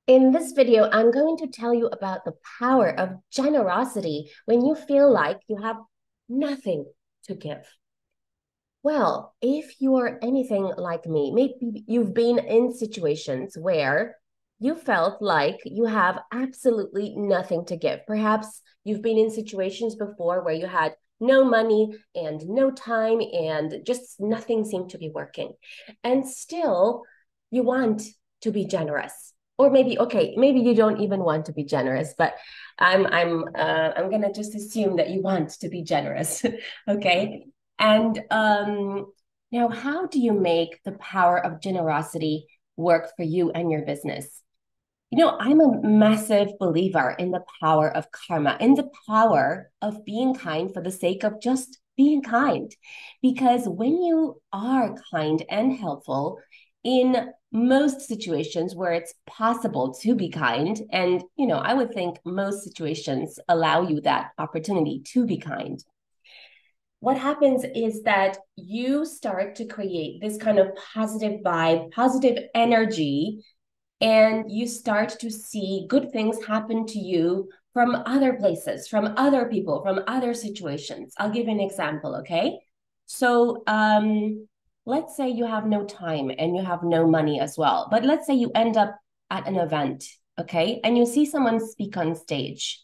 In this video, I'm going to tell you about the power of generosity when you feel like you have nothing to give. Well, if you're anything like me, maybe you've been in situations where you felt like you have absolutely nothing to give. Perhaps you've been in situations before where you had no money and no time and just nothing seemed to be working. And still, you want to be generous. Or maybe, okay, maybe you don't even want to be generous, but I'm gonna just assume that you want to be generous, okay? And now, how do you make the power of generosity work for you and your business? I'm a massive believer in the power of karma, in the power of being kind for the sake of just being kind. Because when you are kind and helpful in most situations where it's possible to be kind, and, I would think most situations allow you that opportunity to be kind, what happens is that you start to create this kind of positive vibe, positive energy, and you start to see good things happen to you from other places, from other people, from other situations. I'll give you an example, okay? So, let's say you have no time and you have no money as well, but let's say you end up at an event, okay? And you see someone speak on stage.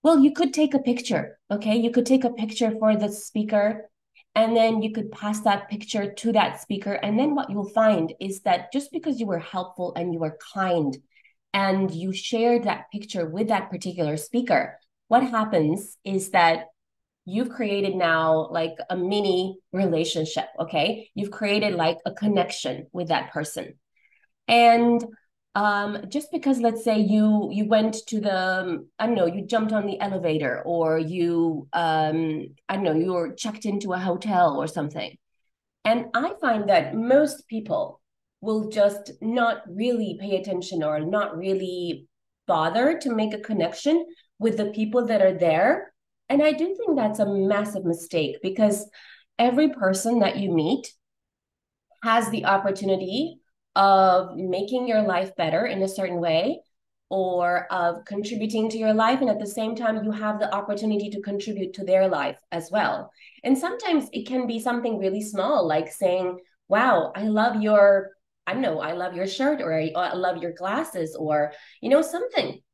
Well, you could take a picture, okay? You could take a picture for the speaker, and then you could pass that picture to that speaker. And then what you'll find is that just because you were helpful and you were kind and you shared that picture with that particular speaker, what happens is that you've created now like a mini relationship, okay? You've created like a connection with that person. And just because, let's say you went to the, I don't know, you jumped on the elevator, or you I don't know, you were checked into a hotel or something. And I find that most people will just not really pay attention or not really bother to make a connection with the people that are there. And I do think that's a massive mistake, because every person that you meet has the opportunity of making your life better in a certain way, or of contributing to your life. And at the same time, you have the opportunity to contribute to their life as well. And sometimes it can be something really small, like saying, wow, I love your, I don't know, I love your shirt, or I love your glasses, or,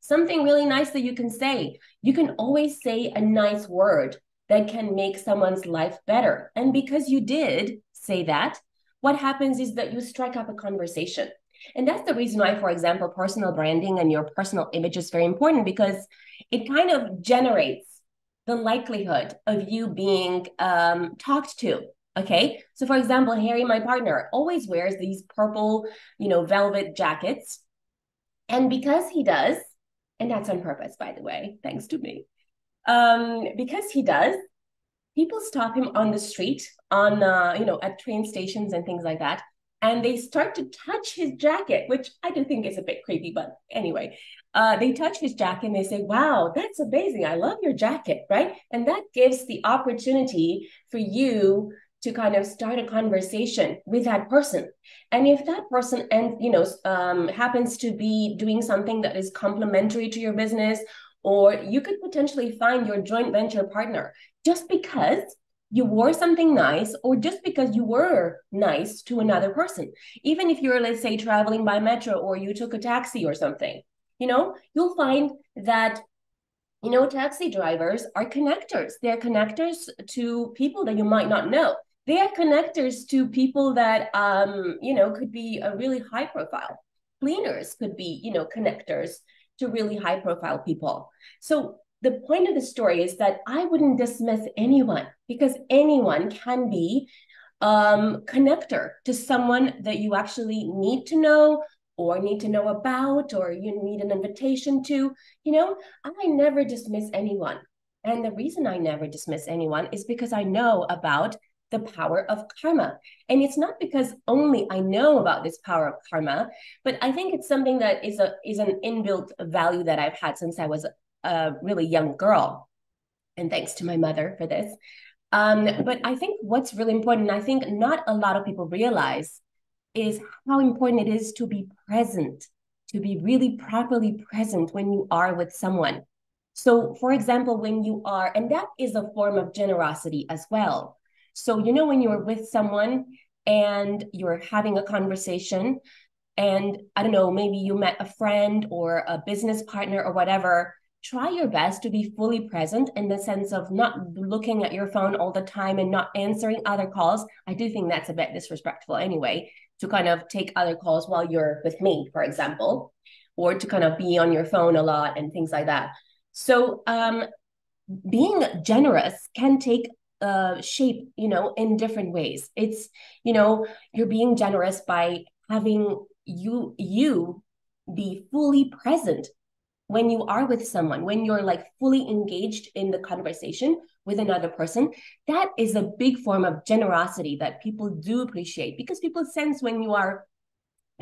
something really nice that you can say. You can always say a nice word that can make someone's life better. And because you did say that, what happens is that you strike up a conversation. And that's the reason why, for example, personal branding and your personal image is very important, because it kind of generates the likelihood of you being talked to. Okay. So, for example, Harry, my partner, always wears these purple, velvet jackets. And because he does, and that's on purpose, by the way, thanks to me, because he does, people stop him on the street, on at train stations and things like that, and they start to touch his jacket, which I do think is a bit creepy, but anyway, they touch his jacket and they say, wow, that's amazing, I love your jacket, right? And that gives the opportunity for you to kind of start a conversation with that person. And if that person happens to be doing something that is complementary to your business, or you could potentially find your joint venture partner just because you wore something nice, or just because you were nice to another person. Even if you're, let's say, traveling by metro, or you took a taxi or something, you'll find that, taxi drivers are connectors. They're connectors to people that you might not know. They are connectors to people that, could be a really high profile. Cleaners could be, connectors to really high profile people. So the point of the story is that I wouldn't dismiss anyone, because anyone can be connector to someone that you actually need to know, or need to know about, or you need an invitation to. I never dismiss anyone. And the reason I never dismiss anyone is because I know about the power of karma. And it's not because only I know about this power of karma, but I think it's something that is an inbuilt value that I've had since I was a really young girl. And thanks to my mother for this. But I think what's really important, and I think not a lot of people realize, is how important it is to be present to be really properly present when you are with someone. So, for example, when you are, and that is a form of generosity as well. So, when you're with someone and you're having a conversation, and I don't know, maybe you met a friend or a business partner or whatever, try your best to be fully present in the sense of not looking at your phone all the time and not answering other calls. I do think that's a bit disrespectful anyway, to kind of take other calls while you're with me, for example, or to kind of be on your phone a lot and things like that. So being generous can take shape, in different ways. It's, you're being generous by having you be fully present when you are with someone, when you're like fully engaged in the conversation with another person. That is a big form of generosity that people do appreciate, because people sense when you are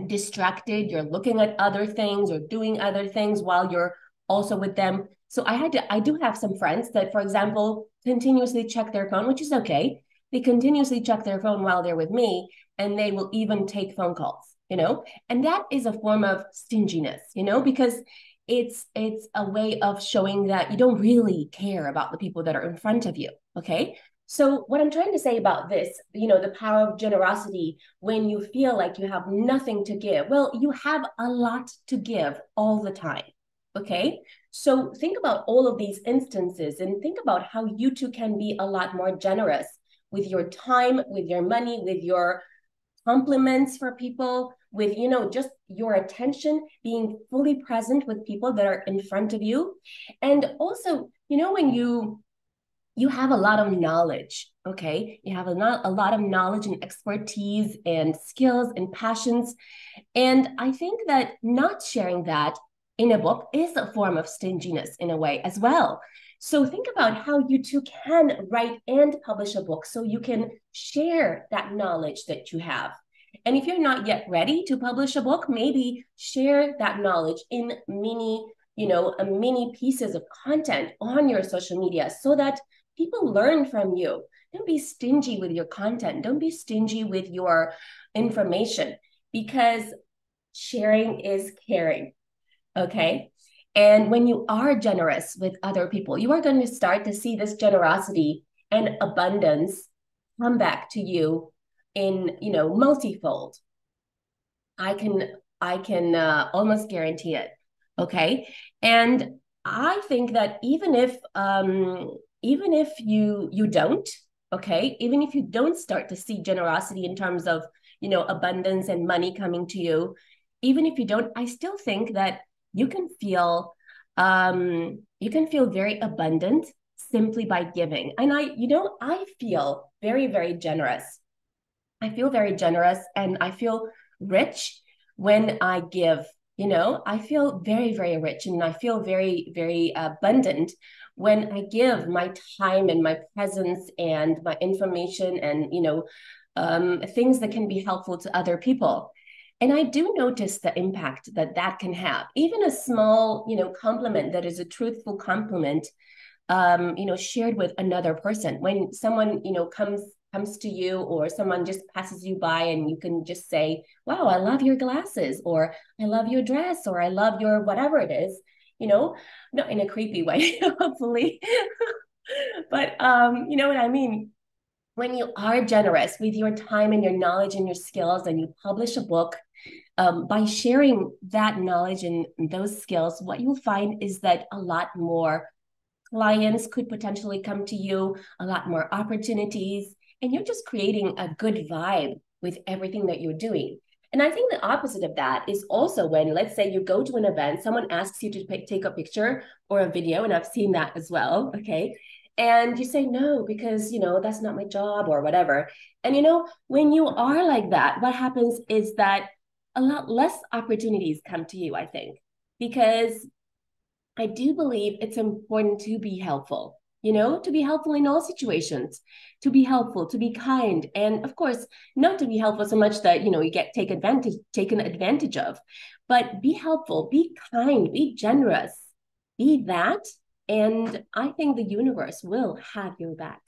distracted, you're looking at other things or doing other things while you're also with them. So I do have some friends that, for example, continuously check their phone, which is okay. They continuously check their phone while they're with me, and they will even take phone calls, and that is a form of stinginess, because it's a way of showing that you don't really care about the people that are in front of you. Okay. So what I'm trying to say about this, the power of generosity when you feel like you have nothing to give. Well, you have a lot to give all the time. Okay. So think about all of these instances and think about how you too can be a lot more generous with your time, with your money, with your compliments for people, with, just your attention, being fully present with people that are in front of you. And also, when you have a lot of knowledge, okay? You have a lot of knowledge and expertise and skills and passions. And I think that not sharing that in a book is a form of stinginess in a way as well. So think about how you too can write and publish a book so you can share that knowledge that you have. And if you're not yet ready to publish a book, maybe share that knowledge in mini pieces of content on your social media so that people learn from you. Don't be stingy with your content. Don't be stingy with your information, because sharing is caring. Okay. And when you are generous with other people, you are going to start to see this generosity and abundance come back to you in, multifold. I can almost guarantee it. Okay. And I think that even if you don't, okay, even if you don't start to see generosity in terms of, abundance and money coming to you, even if you don't, I still think that you can feel very abundant simply by giving. And I feel very, very generous. I feel very generous and I feel rich when I give. I feel very, very rich and I feel very, very abundant when I give my time and my presence and my information and, things that can be helpful to other people. And I do notice the impact that that can have. Even a small, compliment that is a truthful compliment, shared with another person. When someone, comes to you or someone just passes you by and you can just say, wow, I love your glasses, or I love your dress, or I love your whatever it is, not in a creepy way, hopefully. But you know what I mean? When you are generous with your time and your knowledge and your skills and you publish a book, by sharing that knowledge and those skills, what you'll find is that a lot more clients could potentially come to you, a lot more opportunities, and you're just creating a good vibe with everything that you're doing. And I think the opposite of that is also when, let's say, you go to an event, someone asks you to take a picture or a video, and I've seen that as well, okay? And you say no because, that's not my job or whatever. And, when you are like that, what happens is that a lot less opportunities come to you, I think, because I do believe it's important to be helpful, to be helpful in all situations, to be helpful, to be kind. And of course, not to be helpful so much that, you get taken advantage of, but be helpful, be kind, be generous, be that. And I think the universe will have your back.